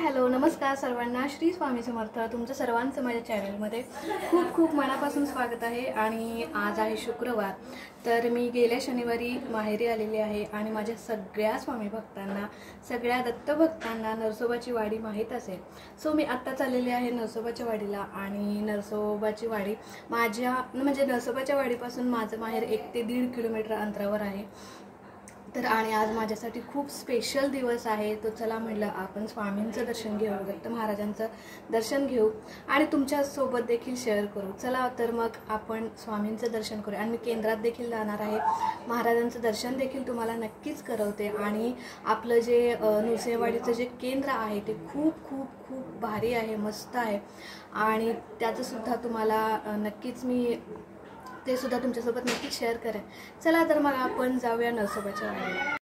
Hello नमस्कार सर्वांना, श्री स्वामी समर्थ। तुमचं सर्वांचं माझ्या चॅनलमध्ये खूप खूप मनापासून स्वागत आहे। आणि आज आहे शुक्रवार, तर मी गेल्या शनिवारी माहेरी आलेली आहे आणि माझ्या सगळ्या स्वामी भक्तांना, सगळ्या दत्तभक्तांना नरसोबाची वाडी माहीत असेल। सो मी आत्ता चाललेली आहे नरसोबाच्या वाडीला। आणि नरसोबाची वाडी माझ्या नरसोबाच्या वाडीपासून माझं माहेर 1 ते 1.5 किलोमीटर अंतरावर आहे। तर आणि आज माझ्यासाठी खूप स्पेशल दिवस आहे। तो चला म्हटलं आपण स्वामींचं दर्शन घेऊ, दत्त महाराजांचं दर्शन घेऊ आणि तुमच्यासोबत देखील शेअर करू। चला तर मग आपण स्वामींचं दर्शन करू। आणि मी केंद्रात देखील जाणार आहे, महाराजांचं दर्शन देखील तुम्हाला नक्कीच करवते। आणि आपलं जे नृसिंहवाडीचं जे केंद्र आहे ते खूप खूप खूप भारी आहे, मस्त आहे। आणि त्याचंसुद्धा तुम्हाला नक्कीच मी ते सुद्धा तुमच्यासोबत नक्की शेअर करेन। चला तर मग आपण जाऊया नरसोबाच्या वाडीला।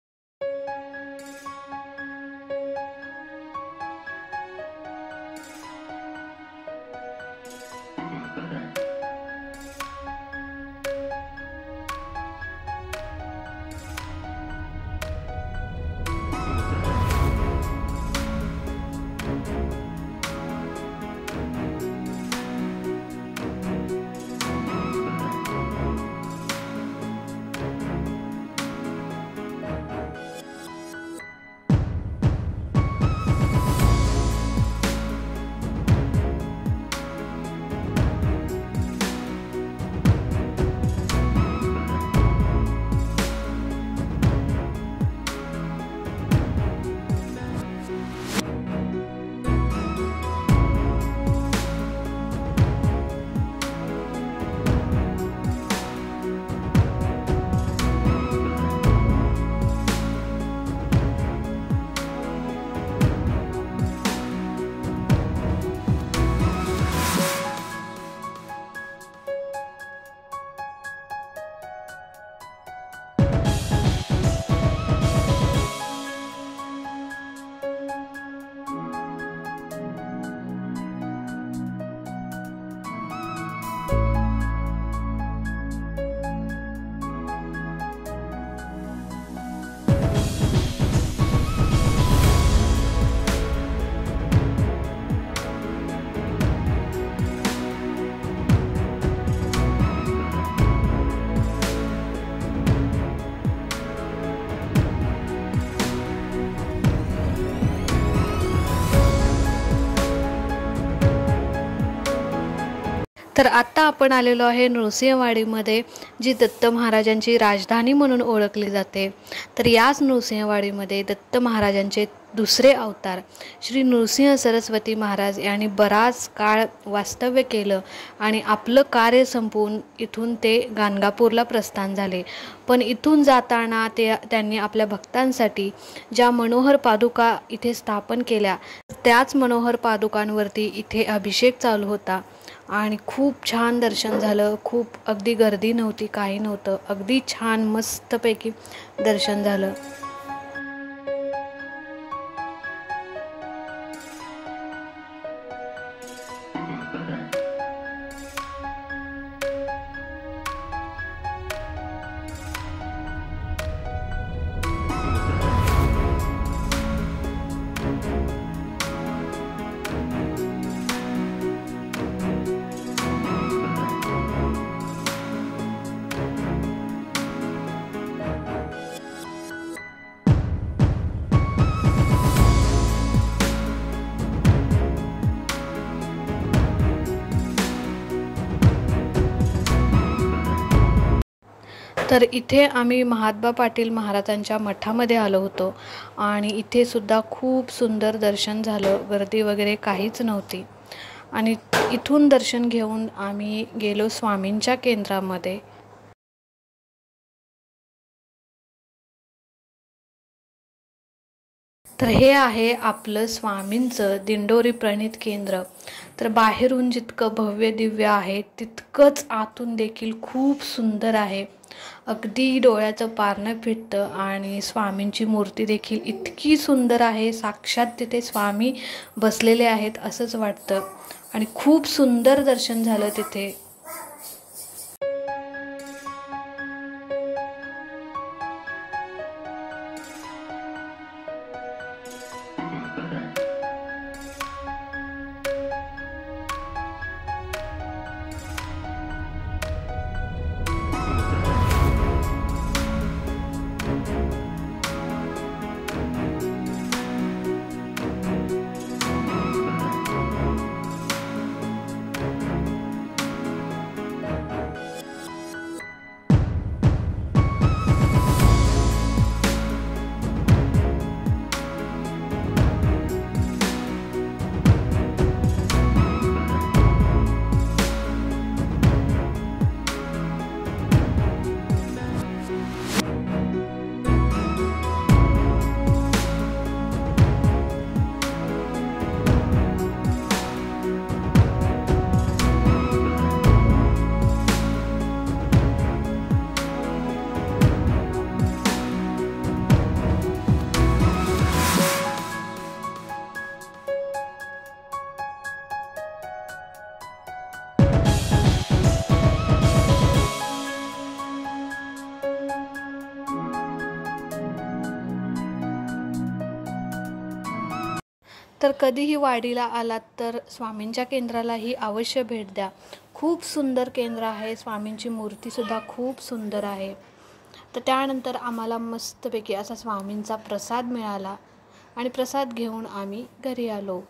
तर आता आपण आलेलो आहे नृसिंहवाडीमध्ये, जी दत्त महाराजांची राजधानी म्हणून ओळखली जाते। तर याच नृसिंहवाडीमध्ये दत्त महाराजांचे दुसरे अवतार श्री नृसिंह सरस्वती महाराज यांनी बराच काळ वास्तव्य केलं आणि आपलं कार्य संपवून इथून ते गाणगापूरला प्रस्थान झाले। पण इथून जाताना त्यांनी आपल्या भक्तांसाठी ज्या मनोहर पादुका इथे स्थापन केल्या, त्याच मनोहर पादुकांवरती इथे अभिषेक चालू होता आणि खूप छान दर्शन झालं। खूप अगदी गर्दी नव्हती, काही नव्हतं, अगदी छान मस्तपैकी दर्शन झालं। तर इथे आम्ही महात्मा पाटील महाराजांच्या मठामध्ये आलो होतो आणि इथे सुद्धा खूप सुंदर दर्शन झालं, गर्दी वगैरे काहीच नव्हती। आणि इथून दर्शन घेऊन आम्ही गेलो स्वामींच्या केंद्रामध्ये। तर हे आहे आपलं स्वामींचं दिंडोरी प्रणित केंद्र। तर बाहेरून जितकं भव्य दिव्य आहे तितकंच आतून देखील खूप सुंदर आहे, अगदी डोळ्याचं पारणं फिटतं। आणि स्वामींची मूर्ती देखील इतकी सुंदर आहे, साक्षात तिथे स्वामी बसलेले आहेत असंच वाटतं। आणि खूप सुंदर दर्शन झालं तिथे। तर कधीही वाडीला आलात तर स्वामींच्या केंद्रालाही अवश्य भेट द्या. खूप सुंदर केंद्र आहे. स्वामींची मूर्तीसुद्धा खूप सुंदर आहे. तर त्यानंतर आम्हाला मस्तपैकी असा स्वामींचा प्रसाद मिळाला आणि प्रसाद घेऊन आम्ही घरी आलो.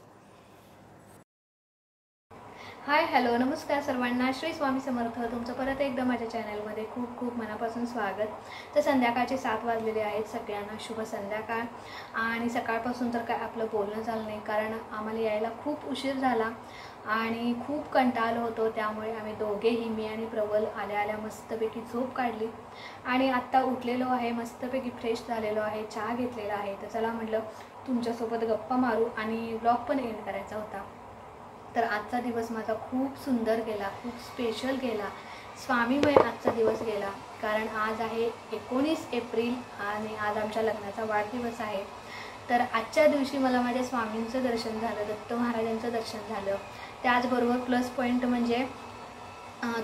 हाय हॅलो नमस्कार सर्वांना. श्री स्वामी समर्थ. तुमचं परत एकदा माझ्या चॅनलमध्ये खूप खूप मनापासून स्वागत. तर संध्याकाळचे 7 वाजलेले आहेत. सगळ्यांना शुभ संध्याकाळ. आणि सकाळपासून तर काय आपलं बोलणं झालं नाही, कारण आम्हाला यायला खूप उशीर झाला आणि खूप कंटाळलो होतो. त्यामुळे आम्ही दोघेही, मी आणि प्रवल, आल्या आल्या मस्तपैकी झोप काढली आणि आत्ता उठलेलो आहे. मस्तपैकी फ्रेश झालेलो आहे, चहा घेतलेला आहे. तर चला म्हटलं तुमच्यासोबत गप्पा मारू आणि ब्लॉग पण एंड करायचा होता. तर आजचा दिवस माझा खूप सुंदर गेला, खूप स्पेशल गेला. स्वामीमय आजचा दिवस गेला, कारण आज आहे 19 एप्रिल आणि आज आमच्या लग्नाचा वाढदिवस आहे. तर आजच्या दिवशी मला माझ्या स्वामींचं दर्शन झालं, दत्त महाराजांचं दर्शन झालं. त्याचबरोबर प्लस पॉईंट म्हणजे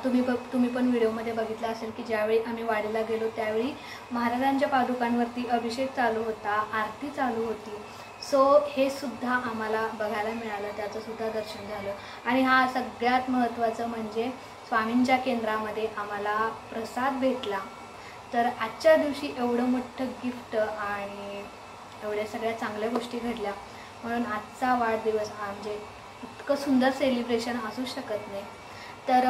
तुम्ही पण व्हिडिओमध्ये बघितलं असेल की ज्यावेळी आम्ही वाडीला गेलो त्यावेळी महाराजांच्या पादुकांवरती अभिषेक चालू होता, आरती चालू होती. सो हे सुद्धा आम्हाला बघायला मिळालं, त्याचंसुद्धा दर्शन झालं. आणि हा सगळ्यात महत्त्वाचं म्हणजे स्वामींच्या केंद्रामध्ये आम्हाला प्रसाद भेटला. तर आजच्या दिवशी एवढं मोठं गिफ्ट आणि एवढ्या सगळ्या चांगल्या गोष्टी घडल्या, म्हणून आजचा वाढदिवस म्हणजे इतकं सुंदर सेलिब्रेशन असू शकत नाही. तर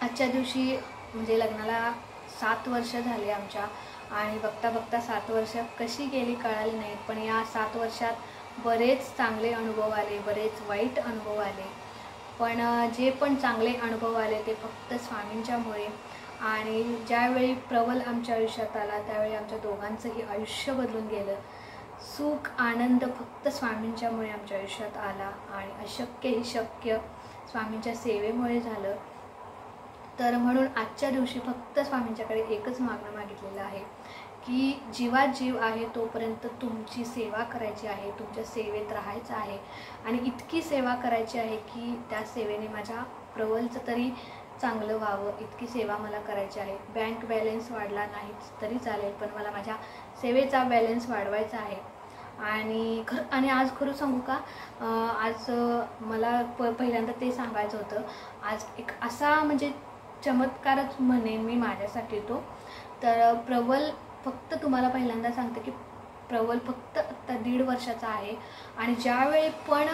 आजच्या दिवशी म्हणजे लग्नाला 7 वर्ष झाले आमच्या, आणि बघता बघता 7 वर्ष कशी गेली कळाली नाही. पण या 7 वर्षात बरेच चांगले अनुभव आले, बरेच वाईट अनुभव आले. पण जे पण चांगले अनुभव आले ते फक्त स्वामींच्यामुळे. आणि ज्यावेळी प्रवल आमच्या आयुष्यात आला त्यावेळी आमच्या दोघांचंही आयुष्य बदलून गेलं. सुख आनंद फक्त स्वामींच्यामुळे आमच्या आयुष्यात आला आणि अशक्य ही शक्य स्वामींच्या सेवेमुळे झालं. तर म्हणून आजच्या दिवशी फक्त स्वामींच्याकडे एकच मागणं मागितलेलं आहे की जीवात जीव आहे तोपर्यंत तुमची सेवा करायची आहे, तुमच्या सेवेत राहायचं आहे. आणि इतकी सेवा करायची आहे की त्या सेवेने माझ्या प्रवलचं तरी चांगलं व्हावं, इतकी सेवा मला करायची आहे. बँक बॅलन्स वाढला नाहीच तरी चालेल, पण मला माझ्या सेवेचा बॅलन्स वाढवायचा आहे. आणि आज खरं सांगू का, आज मला पहिल्यांदा ते सांगायचं होतं. आज एक असा म्हणजे चमत्कारच म्हणेन मी माझ्यासाठी तो. तर प्रवल फक्त तुम्हाला पहिल्यांदा सांगते की प्रवल फक्त आत्ता 1.5 वर्षाचा आहे. आणि ज्यावेळी पण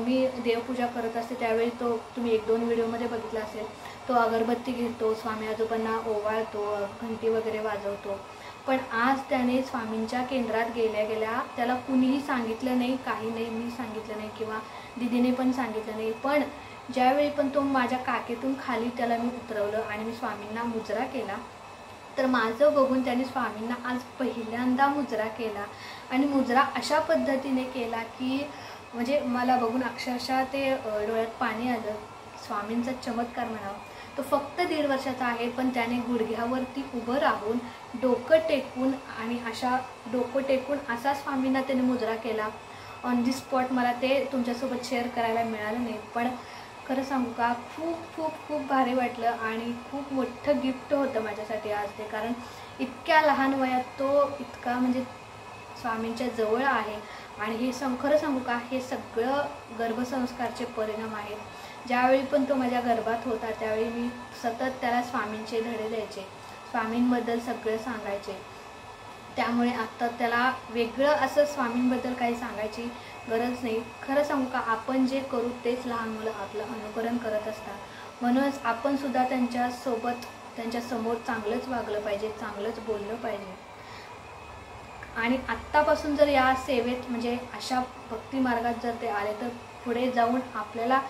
मी देवपूजा करत असते त्यावेळी तो तुम्ही 1-2 व्हिडिओमध्ये बघितला असेल, तो अगरबत्ती घेतो, स्वामी आजोबांना ओवाळतो, घंटी वगैरे वाजवतो. पण आज त्याने स्वामींच्या केंद्रात गेल्या गेल्या त्याला कुणीही सांगितलं नाही, काही नाही, मी सांगितलं नाही किंवा दीदीने पण सांगितलं नाही. पण ज्यावेळी पण तो माझ्या काकेतून खाली त्याला मी उतरवलं आणि मी स्वामींना मुजरा केला, तर माझं बघून त्याने स्वामींना आज पहिल्यांदा मुजरा केला. आणि मुजरा अशा पद्धतीने केला की म्हणजे मला बघून अक्षरशः ते डोळ्यात पाणी आलं. स्वामींचा चमत्कार म्हणावा. तो फक्त 1.5 वर्षाचा आहे, पण त्याने गुडघ्यावरती उभं राहून डोकं टेकून असा स्वामींना त्याने मुजरा केला. ऑन दी स्पॉट मला ते तुमच्यासोबत शेअर करायला मिळालं नाही, पण खरं सांगू का खूप खूप खूप भारी वाटलं आणि खूप मोठं गिफ्ट होतं माझ्यासाठी आज ते. कारण इतक्या लहान वयात तो इतका म्हणजे स्वामींच्या जवळ आहे. आणि हे खरं सांगू का, हे सगळं गर्भसंस्कारचे परिणाम आहेत. ज्यावेळी पण तो माझ्या गर्भात होता त्यावेळी मी सतत त्याला स्वामींचे धडे द्यायचे, स्वामींबद्दल सगळं सांगायचे. त्यामुळे आत्ता त्याला वेगळं असं स्वामींबद्दल काही सांगायची गरज नाही. खरं सांगू का, आपण जे करू तेच लहान मुलं आपलं अनुकरण करत असतात. म्हणूनच आपणसुद्धा त्यांच्यासमोर चांगलंच वागलं पाहिजे, चांगलंच बोललं पाहिजे. आणि आत्तापासून जर या सेवेत म्हणजे अशा भक्ती मार्गात जर ते आले तर पुढे जाऊन आपल्याला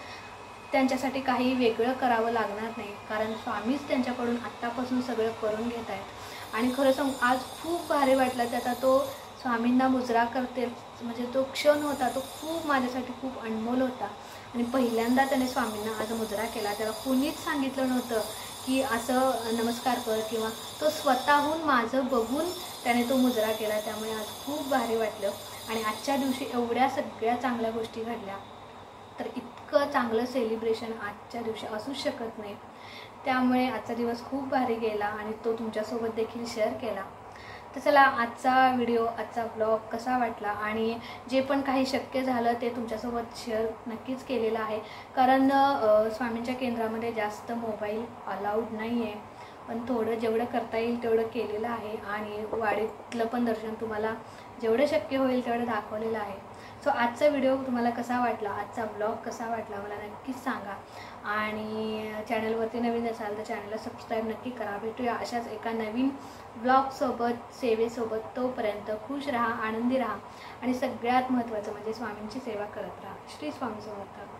त्यांच्यासाठी काही वेगळं करावं लागणार नाही, कारण स्वामीच त्यांच्याकडून आत्तापासून सगळं करून घेत आहेत. आणि खरं सांगू आज खूप भारी वाटलं त्याचा तो स्वामींना मुजरा करते म्हणजे तो क्षण होता, तो खूप माझ्यासाठी खूप अनमोल होता. आणि पहिल्यांदा त्याने स्वामींना आज मुजरा केला. त्याला कोणीच सांगितलं नव्हतं की असं नमस्कार कर, किंवा तो स्वतःहून माझं बघून त्याने तो मुजरा केला. त्यामुळे आज खूप भारी वाटलं. आणि आजच्या दिवशी एवढ्या सगळ्या चांगल्या गोष्टी घडल्या, तर इतकं चांगलं सेलिब्रेशन आजच्या दिवशी असूच शकत नाही. त्यामुळे आजचा दिवस खूप भारी गेला आणि तो तुमच्यासोबत देखील शेअर केला. तर चला आजचा व्हिडिओ, आजचा ब्लॉग कसा वाटला आणि जे पण काही शक्य झालं ते तुमच्यासोबत शेअर नक्कीच केलेलं आहे. कारण स्वामींच्या केंद्रामध्ये जास्त मोबाईल अलाउड नाही आहे, पण थोडं जेवढं करता येईल तेवढं केलेलं आहे आणि वाडीतलं पण दर्शन तुम्हाला जेवढं शक्य होईल तेवढं दाखवलेलं आहे. सो आजचा व्हिडिओ तुम्हाला कसा वाटला, आजचा ब्लॉग कसा वाटला मला नक्कीच सांगा. आणि चॅनलवरती नवीन असाल तर चॅनलला सबस्क्राईब नक्की करा. भेटूया अशाच एका नवीन ब्लॉगसोबत, सेवेसोबत. तोपर्यंत खुश राहा, आनंदी राहा आणि सगळ्यात महत्त्वाचं म्हणजे स्वामींची सेवा करत राहा. श्री स्वामी समर्थ.